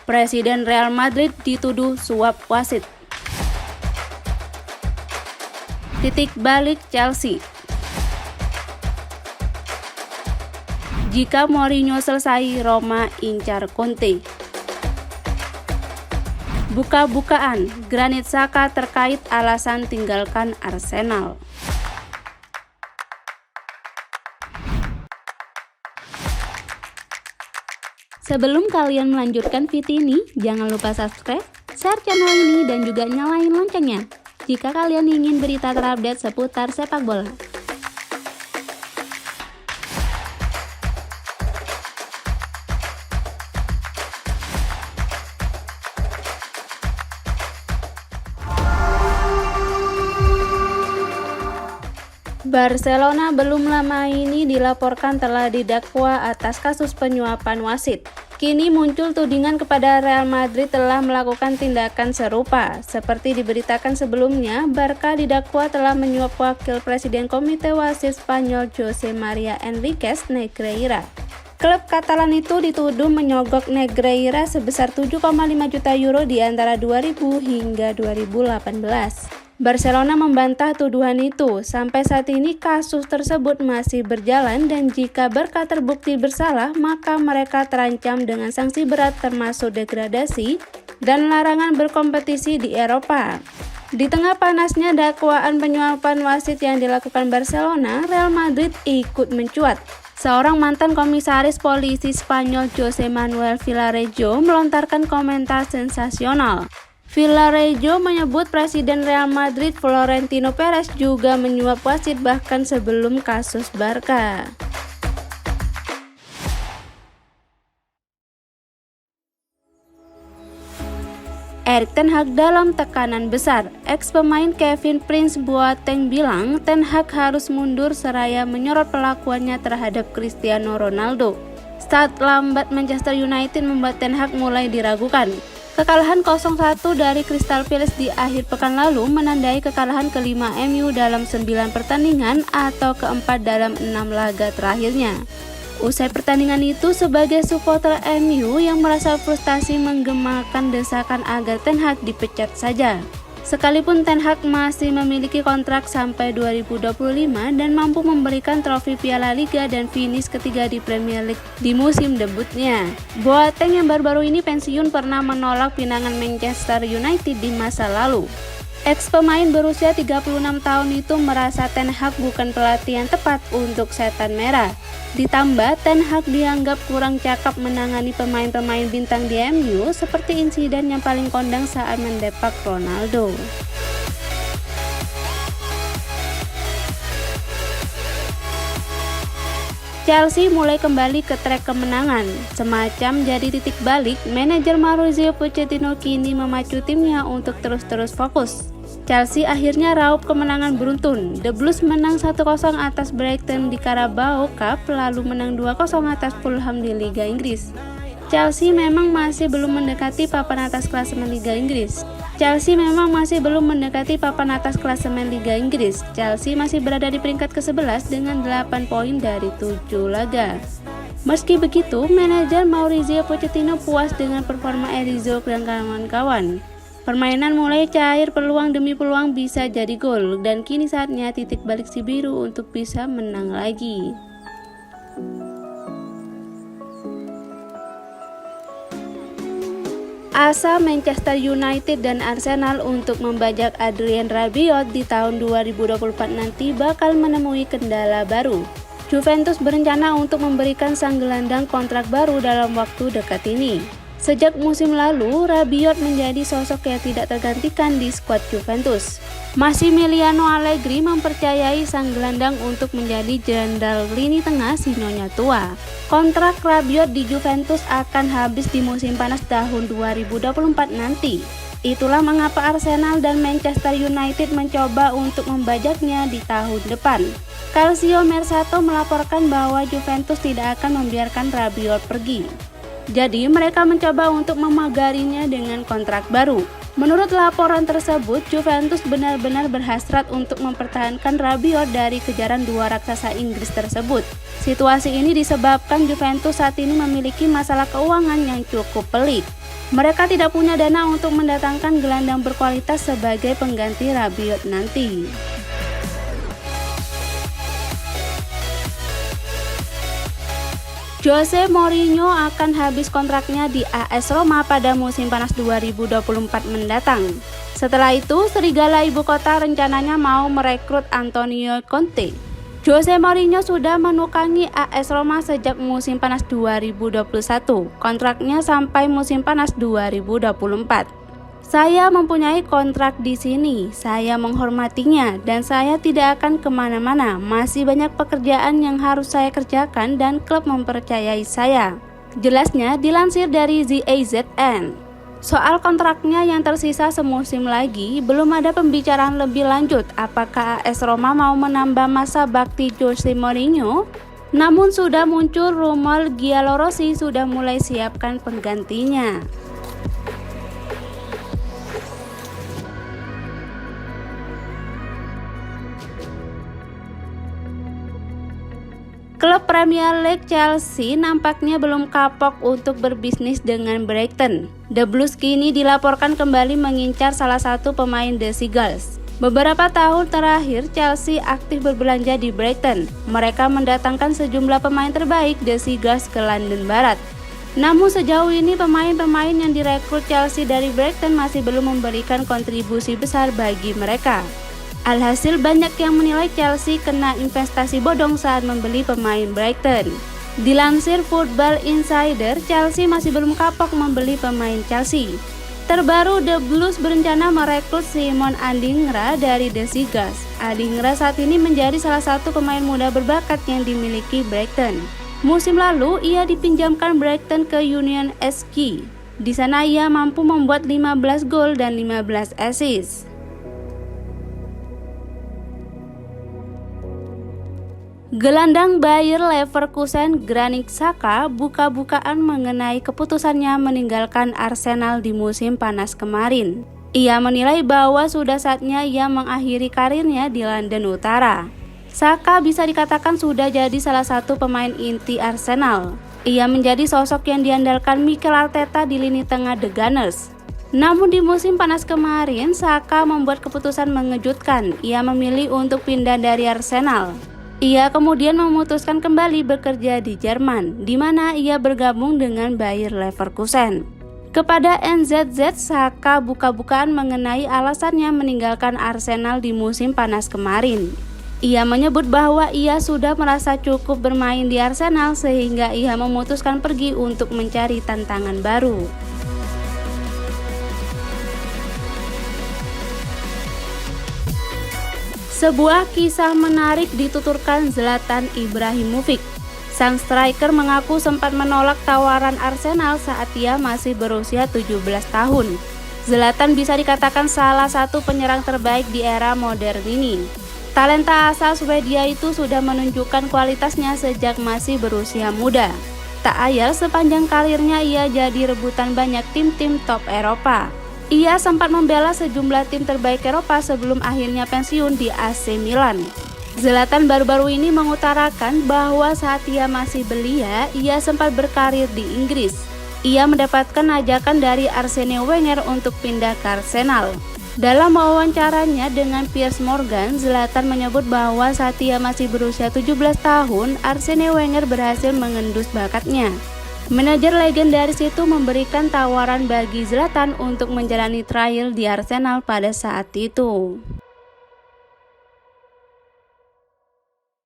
Presiden Real Madrid dituduh suap wasit. Titik balik Chelsea. Jika Mourinho selesai, Roma incar Conte. Buka-bukaan, Granit Xhaka terkait alasan tinggalkan Arsenal. Sebelum kalian melanjutkan video ini, jangan lupa subscribe, share channel ini, dan juga nyalain loncengnya jika kalian ingin berita terupdate seputar sepak bola. Barcelona belum lama ini dilaporkan telah didakwa atas kasus penyuapan wasit. Kini muncul tudingan kepada Real Madrid telah melakukan tindakan serupa. Seperti diberitakan sebelumnya, Barca didakwa telah menyuap wakil presiden komite wasit Spanyol Jose Maria Enriquez Negreira. Klub Katalan itu dituduh menyogok Negreira sebesar 7,5 juta euro di antara 2000 hingga 2018. Barcelona membantah tuduhan itu. Sampai saat ini kasus tersebut masih berjalan dan jika Barca terbukti bersalah, maka mereka terancam dengan sanksi berat termasuk degradasi dan larangan berkompetisi di Eropa. Di tengah panasnya dakwaan penyuapan wasit yang dilakukan Barcelona, Real Madrid ikut mencuat. Seorang mantan komisaris polisi Spanyol Jose Manuel Villarejo melontarkan komentar sensasional. Villarejo menyebut Presiden Real Madrid Florentino Perez juga menyuap wasit bahkan sebelum kasus Barca. Erik ten Hag dalam tekanan besar. Ex-pemain Kevin Prince Boateng bilang Ten Hag harus mundur seraya menyorot pelakuannya terhadap Cristiano Ronaldo. Start lambat Manchester United membuat Ten Hag mulai diragukan. Kekalahan 0-1 dari Crystal Palace di akhir pekan lalu menandai kekalahan kelima MU dalam 9 pertandingan atau keempat dalam 6 laga terakhirnya. Usai pertandingan itu, sebagai supporter MU yang merasa frustasi menggemakan desakan agar Ten Hag dipecat saja. Sekalipun Ten Hag masih memiliki kontrak sampai 2025 dan mampu memberikan trofi Piala Liga dan finish ketiga di Premier League di musim debutnya. Boateng yang baru-baru ini pensiun pernah menolak pinangan Manchester United di masa lalu. Ex-pemain berusia 36 tahun itu merasa Ten Hag bukan pelatih yang tepat untuk setan merah. Ditambah, Ten Hag dianggap kurang cakap menangani pemain-pemain bintang di MU seperti insiden yang paling kondang saat mendepak Ronaldo. Chelsea mulai kembali ke trek kemenangan. Semacam jadi titik balik, manajer Mauricio Pochettino kini memacu timnya untuk terus-terus fokus. Chelsea akhirnya raup kemenangan beruntun. The Blues menang 1-0 atas Brighton di Carabao Cup, lalu menang 2-0 atas Fulham di Liga Inggris. Chelsea memang masih belum mendekati papan atas klasemen Liga Inggris. Chelsea masih berada di peringkat ke-11 dengan 8 poin dari 7 laga. Meski begitu, manajer Mauricio Pochettino puas dengan performa Erizzo dan kawan-kawan. Permainan mulai cair, peluang demi peluang bisa jadi gol, dan kini saatnya titik balik si biru untuk bisa menang lagi. Asa Manchester United dan Arsenal untuk membajak Adrien Rabiot di tahun 2024 nanti bakal menemui kendala baru. Juventus berencana untuk memberikan sang gelandang kontrak baru dalam waktu dekat ini. Sejak musim lalu, Rabiot menjadi sosok yang tidak tergantikan di skuad Juventus. Massimiliano Allegri mempercayai sang gelandang untuk menjadi jenderal lini tengah si nyonya tua. Kontrak Rabiot di Juventus akan habis di musim panas tahun 2024 nanti. Itulah mengapa Arsenal dan Manchester United mencoba untuk membajaknya di tahun depan. Calcio Mercato melaporkan bahwa Juventus tidak akan membiarkan Rabiot pergi. Jadi mereka mencoba untuk memagarinya dengan kontrak baru. Menurut laporan tersebut, Juventus benar-benar berhasrat untuk mempertahankan Rabiot dari kejaran dua raksasa Inggris tersebut. Situasi ini disebabkan Juventus saat ini memiliki masalah keuangan yang cukup pelik. Mereka tidak punya dana untuk mendatangkan gelandang berkualitas sebagai pengganti Rabiot nanti. Jose Mourinho akan habis kontraknya di AS Roma pada musim panas 2024 mendatang. Setelah itu, Serigala Ibu Kota rencananya mau merekrut Antonio Conte. Jose Mourinho sudah menukangi AS Roma sejak musim panas 2021. Kontraknya sampai musim panas 2024. Saya mempunyai kontrak di sini, saya menghormatinya, dan saya tidak akan kemana-mana. Masih banyak pekerjaan yang harus saya kerjakan dan klub mempercayai saya. Jelasnya dilansir dari ZAZN. Soal kontraknya yang tersisa semusim lagi, belum ada pembicaraan lebih lanjut apakah AS Roma mau menambah masa bakti Jose Mourinho. Namun sudah muncul rumor Giallorossi sudah mulai siapkan penggantinya. Klub Premier League Chelsea nampaknya belum kapok untuk berbisnis dengan Brighton. The Blues kini dilaporkan kembali mengincar salah satu pemain The Seagulls. Beberapa tahun terakhir Chelsea aktif berbelanja di Brighton. Mereka mendatangkan sejumlah pemain terbaik The Seagulls ke London Barat. Namun sejauh ini pemain-pemain yang direkrut Chelsea dari Brighton masih belum memberikan kontribusi besar bagi mereka. Alhasil banyak yang menilai Chelsea kena investasi bodong saat membeli pemain Brighton. Dilansir Football Insider, Chelsea masih belum kapok membeli pemain Chelsea. Terbaru, The Blues berencana merekrut Simon Adingra dari The Seagulls. Adingra saat ini menjadi salah satu pemain muda berbakat yang dimiliki Brighton. Musim lalu, ia dipinjamkan Brighton ke Union SG. Di sana ia mampu membuat 15 gol dan 15 assist. Gelandang Bayer Leverkusen Granit Xhaka buka-bukaan mengenai keputusannya meninggalkan Arsenal di musim panas kemarin. Ia menilai bahwa sudah saatnya ia mengakhiri karirnya di London Utara. Xhaka bisa dikatakan sudah jadi salah satu pemain inti Arsenal. Ia menjadi sosok yang diandalkan Mikel Arteta di lini tengah The Gunners. Namun di musim panas kemarin, Xhaka membuat keputusan mengejutkan. Ia memilih untuk pindah dari Arsenal. Ia kemudian memutuskan kembali bekerja di Jerman, di mana ia bergabung dengan Bayer Leverkusen. Kepada NZZ, Xhaka buka-bukaan mengenai alasannya meninggalkan Arsenal di musim panas kemarin. Ia menyebut bahwa ia sudah merasa cukup bermain di Arsenal sehingga ia memutuskan pergi untuk mencari tantangan baru. Sebuah kisah menarik dituturkan Zlatan Ibrahimovic. Sang striker mengaku sempat menolak tawaran Arsenal saat ia masih berusia 17 tahun. Zlatan bisa dikatakan salah satu penyerang terbaik di era modern ini. Talenta asal Swedia itu sudah menunjukkan kualitasnya sejak masih berusia muda. Tak ayal sepanjang karirnya ia jadi rebutan banyak tim-tim top Eropa. Ia sempat membela sejumlah tim terbaik Eropa sebelum akhirnya pensiun di AC Milan. Zlatan baru-baru ini mengutarakan bahwa saat ia masih belia, ia sempat berkarir di Inggris. Ia mendapatkan ajakan dari Arsene Wenger untuk pindah ke Arsenal. Dalam wawancaranya dengan Piers Morgan, Zlatan menyebut bahwa saat ia masih berusia 17 tahun, Arsene Wenger berhasil mengendus bakatnya. Manajer legendaris itu memberikan tawaran bagi Zlatan untuk menjalani trial di Arsenal pada saat itu.